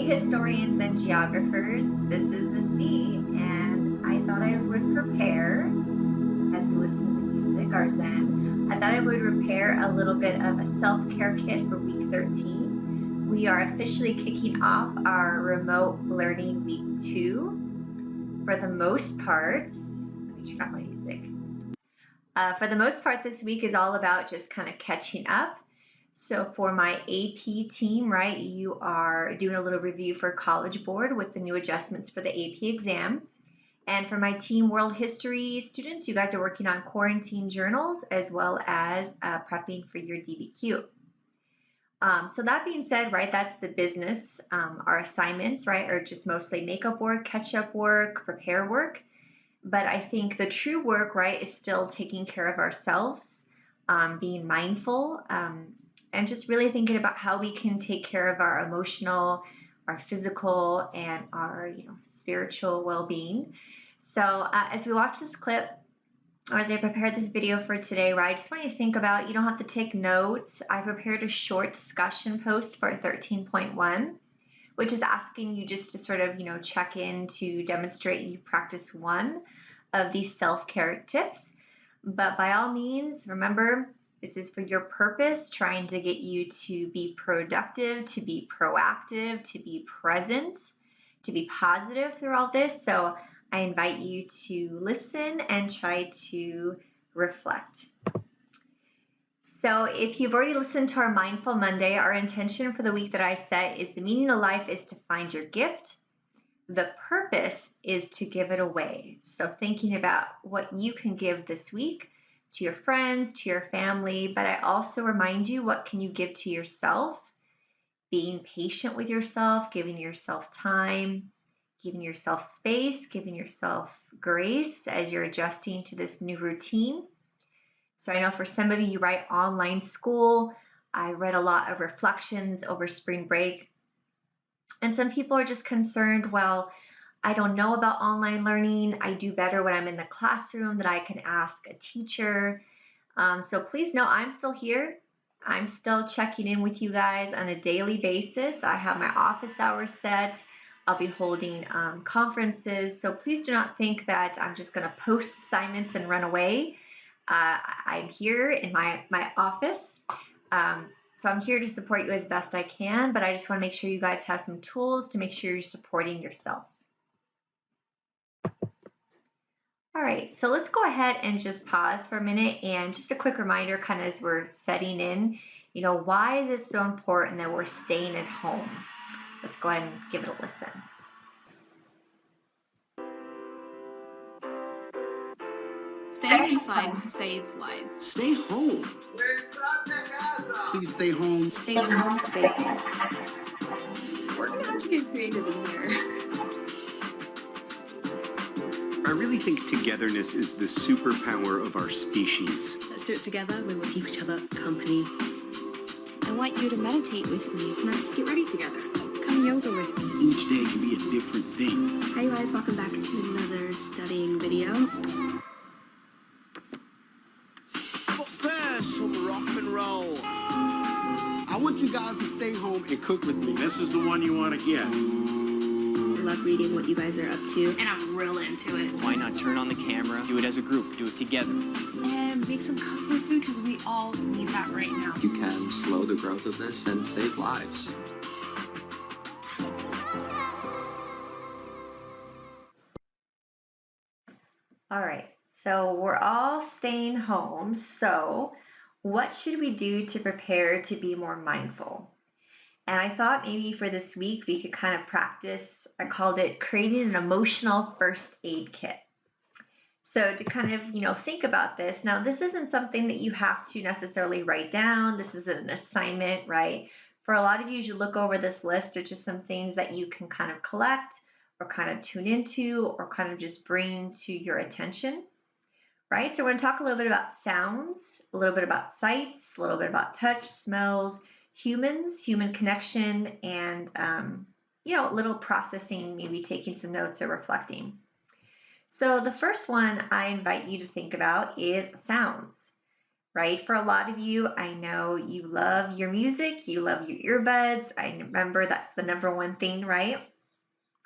Hey historians and geographers, this is Miss B, and I thought I would prepare, as we listen to the music, our Zen, I thought I would prepare a little bit of a self-care kit for week 13. We are officially kicking off our remote learning week 2. For the most part, let me turn off my music. For the most part, this week is all about just kind of catching up. So for my AP team, right, you are doing a little review for College Board with the new adjustments for the AP exam. And for my team World History students, you guys are working on quarantine journals as well as prepping for your DBQ. So that being said, right, that's the business. Our assignments, right, are just mostly makeup work, catch-up work, prepare work. But I think the true work, right, is still taking care of ourselves, being mindful, and just really thinking about how we can take care of our emotional, our physical, and our spiritual well-being. So as we watch this clip, or as I prepared this video for today, right, I just want you to think about, you don't have to take notes. I prepared a short discussion post for 13.1, which is asking you just to sort of, check in to demonstrate you practice one of these self-care tips. But by all means, remember, this is for your purpose, trying to get you to be productive, to be proactive, to be present, to be positive through all this. So I invite you to listen and try to reflect. So if you've already listened to our Mindful Monday, our intention for the week that I set is the meaning of life is to find your gift. The purpose is to give it away. So thinking about what you can give this week to your friends, to your family, but I also remind you, what can you give to yourself? Being patient with yourself, giving yourself time, giving yourself space, giving yourself grace as you're adjusting to this new routine. So I know for some of you write online school. I read a lot of reflections over spring break. And some people are just concerned, well, I don't know about online learning. I do better when I'm in the classroom, that I can ask a teacher. So please know I'm still here. I'm still checking in with you guys on a daily basis. I have my office hours set. I'll be holding conferences. So please do not think that I'm just going to post assignments and run away. I'm here in my office. So I'm here to support you as best I can, but I just want to make sure you guys have some tools to make sure you're supporting yourself. All right, so let's go ahead and just pause for a minute, and just a quick reminder kind of as we're setting in, why is it so important that we're staying at home? Let's go ahead and give it a listen. Staying inside saves lives. Stay home. Please stay home. Stay home, stay home. We're gonna have to get creative in here. I really think togetherness is the superpower of our species. Let's do it together. We will keep each other company. I want you to meditate with me. Let's get ready together. Come yoga with me. Each day can be a different thing. Hey guys, welcome back to another studying video. But first, some rock and roll. I want you guys to stay home and cook with me. This is the one you want to get. I love reading what you guys are up to. And I'm real into it. Why not turn on the camera, do it as a group, do it together? And make some comfort food, because we all need that right now. You can slow the growth of this and save lives. All right, so we're all staying home. So what should we do to prepare to be more mindful? And I thought maybe for this week we could kind of practice, I called it creating an emotional first aid kit. So to kind of, think about this. Now, this isn't something that you have to necessarily write down. This is an assignment, right? For a lot of you, as you look over this list, it's just some things that you can kind of collect or kind of tune into or kind of just bring to your attention, right? So we're going to talk a little bit about sounds, a little bit about sights, a little bit about touch, smells, humans, human connection, and, a little processing, maybe taking some notes or reflecting. So the first one I invite you to think about is sounds. right? For a lot of you, I know you love your music, you love your earbuds. I remember that's the number one thing, right?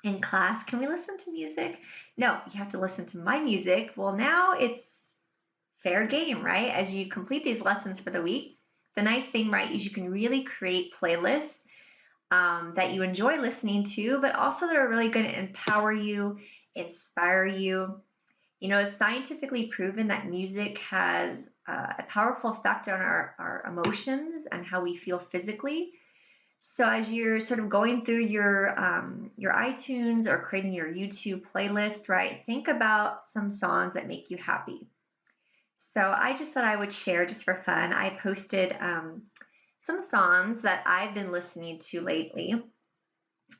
In class, can we listen to music? No, you have to listen to my music. Well, now it's fair game, right? As you complete these lessons for the week, the nice thing, right, is you can really create playlists that you enjoy listening to, but also that are really going to empower you, inspire you. You know, it's scientifically proven that music has a powerful effect on our emotions and how we feel physically. So as you're sort of going through your iTunes or creating your YouTube playlist, right, think about some songs that make you happy. So I just thought I would share just for fun. I posted some songs that I've been listening to lately.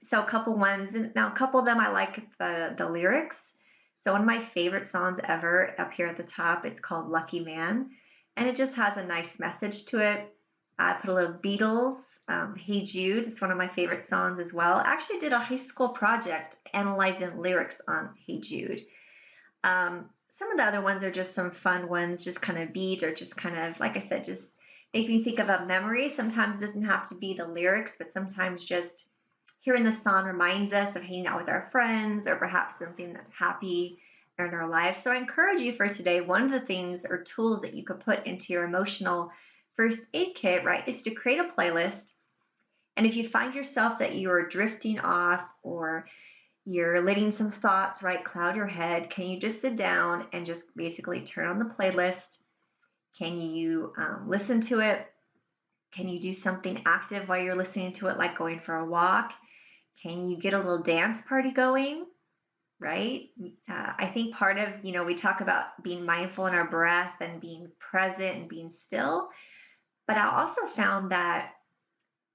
So a couple ones, and now a couple of them I like the lyrics. So one of my favorite songs ever up here at the top, it's called Lucky Man, and it just has a nice message to it. I put a little Beatles, Hey Jude. It's one of my favorite songs as well. I actually did a high school project analyzing lyrics on Hey Jude. Some of the other ones are just some fun ones, just kind of beat or just kind of, like I said, just make me think of a memory. Sometimes it doesn't have to be the lyrics, but sometimes just hearing the song reminds us of hanging out with our friends or perhaps something that's happy in our lives. So I encourage you for today, one of the things or tools that you could put into your emotional first aid kit, right, is to create a playlist. And if you find yourself that you're drifting off or you're letting some thoughts, right, cloud your head, can you just sit down and just basically turn on the playlist? Can you listen to it? Can you do something active while you're listening to it, like going for a walk? Can you get a little dance party going, right? I think part of, we talk about being mindful in our breath and being present and being still. But I also found that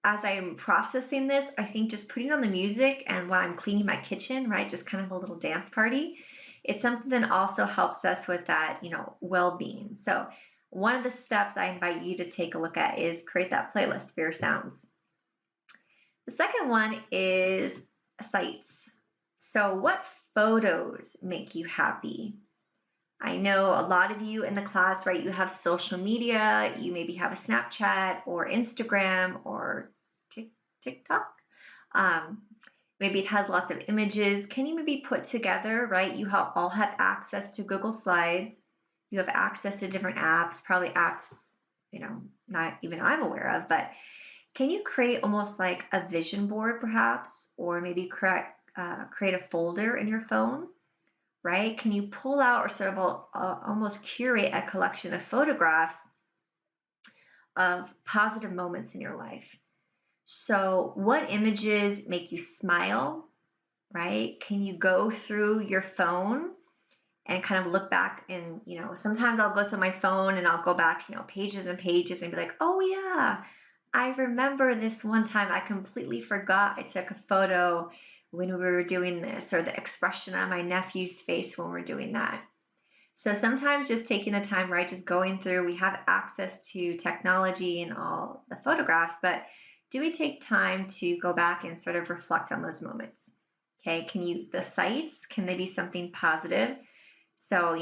as I'm processing this, I think just putting on the music and while I'm cleaning my kitchen, right, just kind of a little dance party, it's something that also helps us with that, well-being. So one of the steps I invite you to take a look at is create that playlist for your sounds. The second one is sights. So what photos make you happy? I know a lot of you in the class, right, you have social media, you maybe have a Snapchat or Instagram or TikTok. Maybe it has lots of images. Can you maybe put together, right? You all have access to Google Slides. You have access to different apps, probably apps, not even I'm aware of, but can you create almost like a vision board perhaps, or maybe create a folder in your phone? Right? Can you pull out or sort of almost curate a collection of photographs of positive moments in your life? So what images make you smile, right? Can you go through your phone and kind of look back and, sometimes I'll go through my phone and I'll go back, pages and pages and be like, oh yeah, I remember this one time I completely forgot I took a photo when we were doing this, or the expression on my nephew's face when we're doing that. So sometimes just taking the time, right, just going through, we have access to technology and all the photographs, but do we take time to go back and sort of reflect on those moments? Okay, the sights, can they be something positive? So,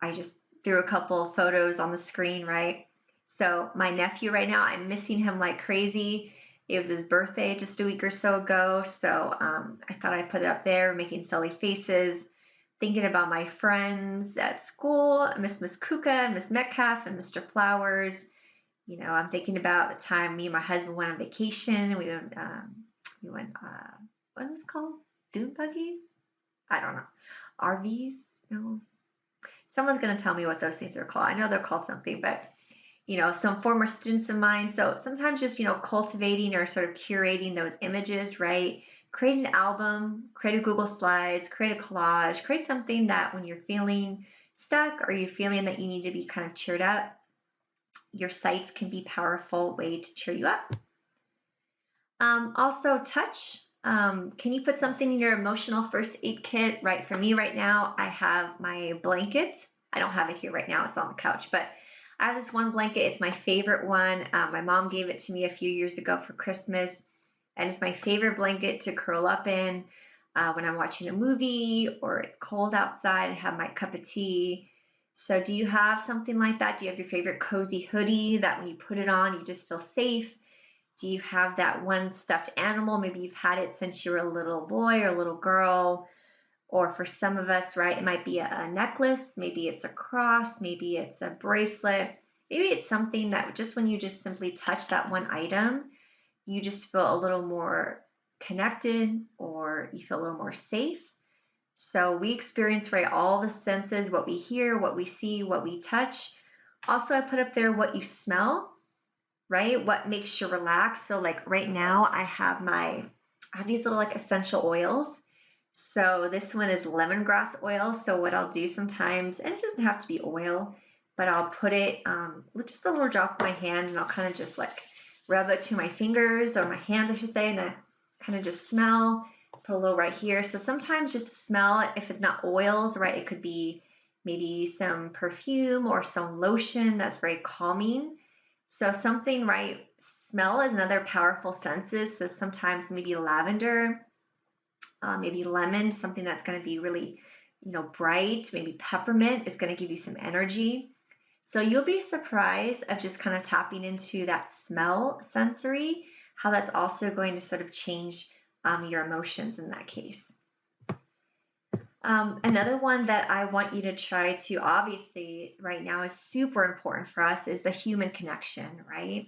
I just threw a couple photos on the screen, right? So my nephew right now, I'm missing him like crazy. It was his birthday just a week or so ago, so I thought I'd put it up there, making silly faces, thinking about my friends at school, Miss Kuka, Miss Metcalf, and Mr. Flowers. I'm thinking about the time me and my husband went on vacation. We went, what is it called? Dune buggies? I don't know. RVs? No. Someone's going to tell me what those things are called. I know they're called something, but some former students of mine. So sometimes just, cultivating or sort of curating those images, right? Create an album, create a Google Slides, create a collage, create something that when you're feeling stuck or you're feeling that you need to be kind of cheered up, your sights can be a powerful way to cheer you up. Also touch. Can you put something in your emotional first aid kit? Right, for me right now, I have my blanket. I don't have it here right now, it's on the couch, but I have this one blanket. It's my favorite one. My mom gave it to me a few years ago for Christmas, and it's my favorite blanket to curl up in when I'm watching a movie or it's cold outside and have my cup of tea. So do you have something like that? Do you have your favorite cozy hoodie that when you put it on, you just feel safe? Do you have that one stuffed animal? Maybe you've had it since you were a little boy or a little girl. Or for some of us, right, it might be a necklace, maybe it's a cross, maybe it's a bracelet, maybe it's something that just when you just simply touch that one item, you just feel a little more connected or you feel a little more safe. So we experience, right, all the senses, what we hear, what we see, what we touch. Also, I put up there what you smell, right? What makes you relax. So like right now I have these little like essential oils. So this one is lemongrass oil. So what I'll do sometimes, and it doesn't have to be oil, but I'll put it with just a little drop in my hand and I'll kind of just like rub it to my fingers or my hands, I should say, and I kind of just smell, put a little right here. So sometimes just smell, if it's not oils, right, it could be maybe some perfume or some lotion that's very calming. So something, right, smell is another powerful senses. So sometimes maybe lavender, maybe lemon, something that's going to be really, bright. Maybe peppermint is going to give you some energy. So you'll be surprised of just kind of tapping into that smell sensory, how that's also going to sort of change your emotions in that case. Another one that I want you to try to, obviously right now is super important for us, is the human connection, right?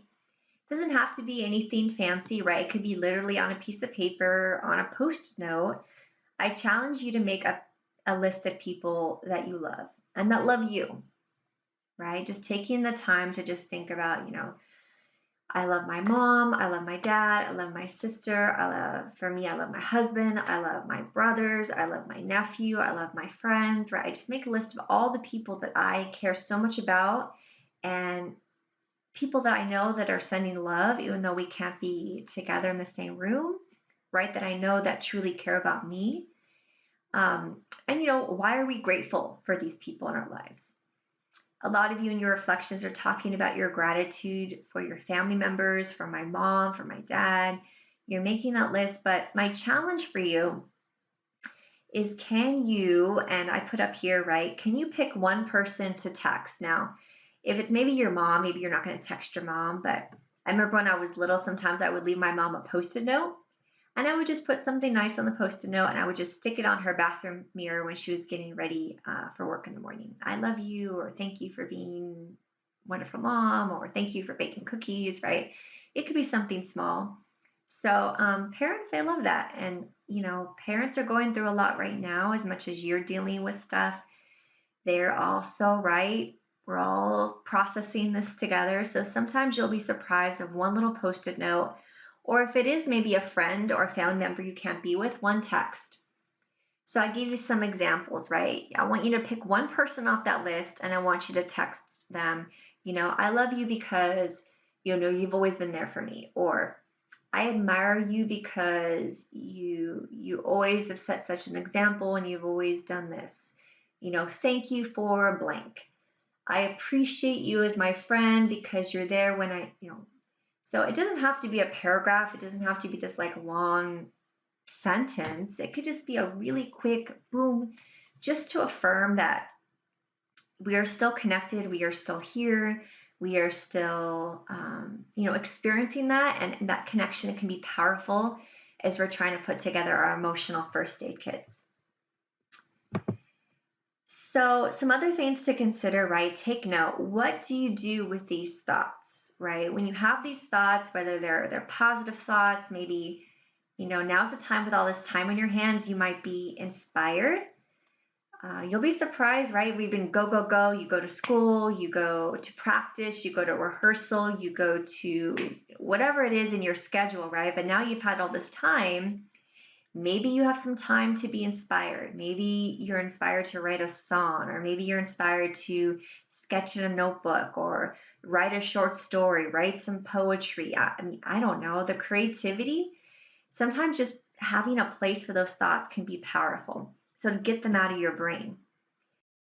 It doesn't have to be anything fancy, right? It could be literally on a piece of paper, on a post-it note. I challenge you to make a list of people that you love and that love you, right? Just taking the time to just think about, I love my mom, I love my dad, I love my sister, for me, I love my husband, I love my brothers, I love my nephew, I love my friends, right? I just make a list of all the people that I care so much about and people that I know that are sending love, even though we can't be together in the same room, right? That I know that truly care about me. And why are we grateful for these people in our lives? A lot of you in your reflections are talking about your gratitude for your family members, for my mom, for my dad. You're making that list, but my challenge for you is, can you, and I put up here, right, can you pick one person to text? Now, if it's maybe your mom, maybe you're not going to text your mom, but I remember when I was little, sometimes I would leave my mom a post-it note and I would just put something nice on the post-it note and I would just stick it on her bathroom mirror when she was getting ready for work in the morning. I love you, or thank you for being a wonderful mom, or thank you for baking cookies, right? It could be something small. So parents, they love that. And, parents are going through a lot right now as much as you're dealing with stuff. They're also, right, we're all processing this together. So sometimes you'll be surprised of one little post-it note, or if it is maybe a friend or a family member you can't be with, one text. So I gave you some examples, right? I want you to pick one person off that list and I want you to text them, I love you because, you've always been there for me, or I admire you because you always have set such an example and you've always done this. Thank you for blank. I appreciate you as my friend because you're there when so it doesn't have to be a paragraph. It doesn't have to be this like long sentence. It could just be a really quick boom, just to affirm that we are still connected. We are still here. We are still, experiencing that, and that connection can be powerful as we're trying to put together our emotional first aid kits. So some other things to consider, right? Take note. What do you do with these thoughts, right? When you have these thoughts, whether they're positive thoughts, maybe, now's the time with all this time on your hands, you might be inspired. You'll be surprised, right? We've been go, go, go. You go to school, you go to practice, you go to rehearsal, you go to whatever it is in your schedule, right? But now you've had all this time. Maybe you have some time to be inspired. Maybe you're inspired to write a song, or maybe you're inspired to sketch in a notebook or write a short story, write some poetry. I don't know. The creativity, sometimes just having a place for those thoughts can be powerful. So to get them out of your brain.